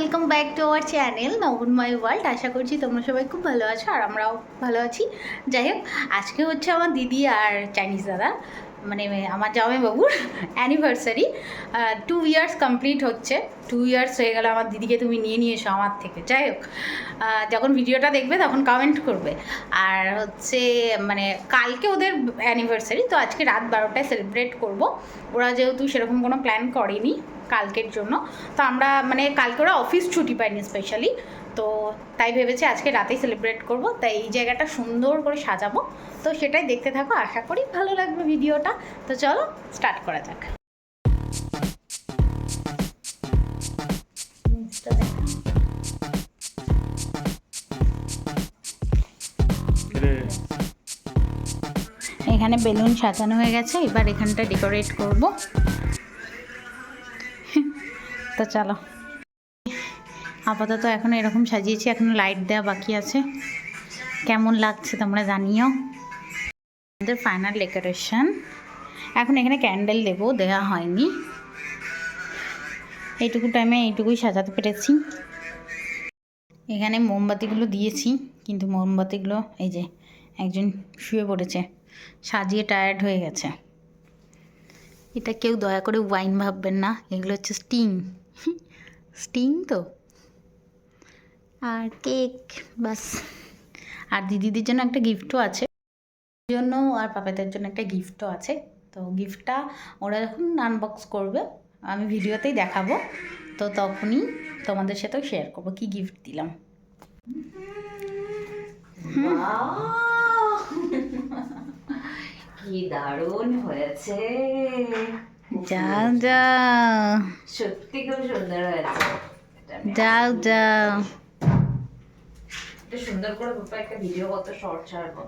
Welcome back to our channel Nabanmoy world. আশা করছি তোমরা সবাই খুব ভালো আছো আর আমরাও ভালো আছি। যাই হোক, আজকে হচ্ছে আমার দিদি আর চাইনিজ দাদা মানে আমার জামাইবাবুর অ্যানিভার্সারি। 2 ইয়ার্স কমপ্লিট হচ্ছে। 2 ইয়ার্স হয়ে গেল আমার দিদিকে তুমি নিয়ে এসো আমার থেকে। যাই হোক, যখন ভিডিওটা দেখবে তখন কমেন্ট করবে। আর হচ্ছে মানে কালকে ওদের অ্যানিভার্সারি, তো আজকে রাত 12টায় সেলিব্রেট করব। ওরা যেহেতু সেরকম কোনো প্ল্যান করেনি কালকের জন্য, তো আমরা মানে কালকে ওরা অফিস ছুটি পায়নি স্পেশালি, তো তাই ভেবেছি আজকে রাতেই সেলিব্রেট করব। তাই এই জায়গাটা সুন্দর করে সাজাবো, তো সেটাই দেখতে থাকো। আশা করি ভালো লাগবে ভিডিওটা। তো চলো স্টার্ট করা যাক। এখানে বেলুন সাজানো হয়ে গেছে, এবার এখানটা ডেকোরেট করব। তো চলো, আপাতত এখন এরকম সাজিয়েছি, এখন লাইট দেওয়া বাকি আছে। কেমন লাগছে তোমরা জানিও। আমাদের ফাইনাল ডেকোরেশন। এখন এখানে ক্যান্ডেল দেওয়া হয়নি, এইটুকু টাইমে এইটুকুই সাজাতে পেরেছি। এখানে মোমবাতিগুলো দিয়েছি, কিন্তু মোমবাতিগুলো এই যে একজন শুয়ে পড়েছে, সাজিয়ে টায়ার্ড হয়ে গেছে। এটা কেউ দয়া করে ওয়াইন ভাববেন না, এগুলো হচ্ছে স্টিং তো। আর কেক বাস। আর দিদিদের জন্য একটা গিফটও আছে, জন্য আর পাপাদের জন্য একটা গিফটও আছে। তো গিফটটা ওরা যখন আনবক্স করবে আমি ভিডিওতেই দেখাবো, তো তখনই তোমাদের সাথেও শেয়ার করবো কি গিফট দিলাম। কি দারুণ হয়েছে, যাও যাও, সত্যি খুব সুন্দর হয়েছে। যাও যাও, এটা সুন্দর করে একটা ভিডিও কত শর্ট ছাড়বো।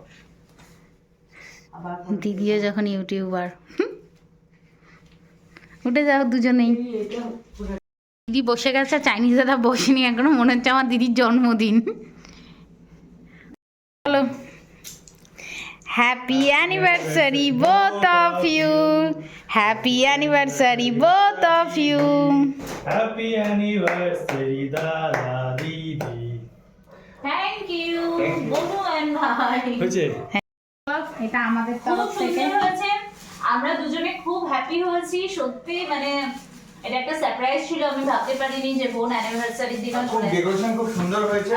আবার দিদিও যখন ইউটিউবার। উঠে যাও দুজনেই। দিদি বসে গেছে, চাইনিজ দাদা বসেনি এখনো, মনে হচ্ছে আমার দিদির জন্মদিন। চলো, happy anniversary both of you, happy anniversary both of you, happy anniversary দাদা দিদি। থ্যাংক ইউ বনু এন্ড ভাই। হয়েছে? এটা আমাদের খুব তরফ থেকে সুন্দর হয়েছে, আমরা দুজনে খুব হ্যাপি হয়েছি সত্যি। মানে এটা একটা সারপ্রাইজ ছিল, আমি ভাবতে পারিনি যে বোন অ্যানিভার্সারির দিন খুব ডেকোরেশন খুব সুন্দর হয়েছে।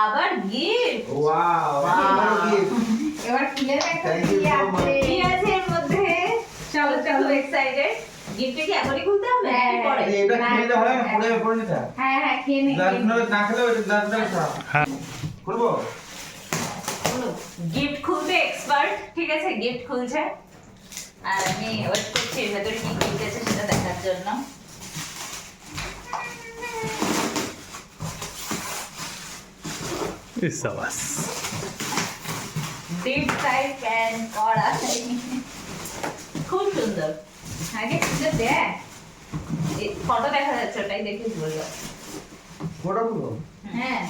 আবার গিফট, ওয়াও আবার গিফট। এবার খুলে দেখো Thank কি you so আছে। much. কি আছে এর মধ্যে? চলো চলো, এক্সাইটেড। গিফটটা কি এখনই খুলতে হবে নাকি পরে? এটা খেলে হবে না, পরে পরে নিতে। হ্যাঁ হ্যাঁ, খেয়ে নে। গ্লাস না খেলে ওই গ্লাসটা হ্যাঁ, খুলবো। গিফট খুলতে এক্সপার্ট, ঠিক আছে গিফট খুলছে আর আমি ওয়েট করছি ভেতরে কি গিফট আছে সেটা দেখার জন্য। সাবাস। ডিপ টাইপ প্যান করা, খুব সুন্দর। আগে খুলে দেখ, ফটো দেখা যাচ্ছে, ওটাই দেখে বললো। ফটো খুলবো। হ্যাঁ,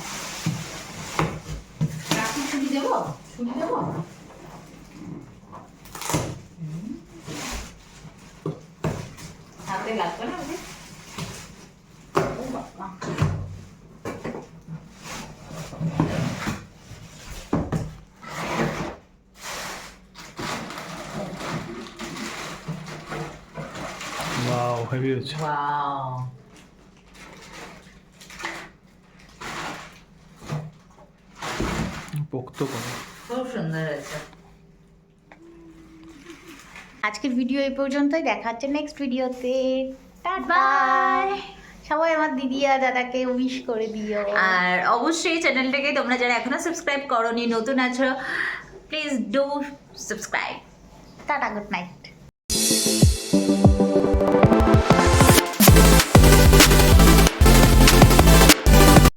রাখি ছুরি দেবো, ছুরি দেবো। হাতে লাগবে না ওদের? ও বাবা, ওয়াও, হেভি হয়েছে। ওয়াও, পোক্ত করে। খুব সুন্দর হয়েছে। আজকের ভিডিও এই পর্যন্তই, দেখা হচ্ছে নেক্সট ভিডিওতে। টাটা। বাই। সবাই আমার দিদি আর দাদাকে উইশ করে দিও। আর অবশ্যই চ্যানেলটাকে তোমরা যারা এখনো সাবস্ক্রাইব করোনি, নতুন আছো, please do subscribe. Tata, good night.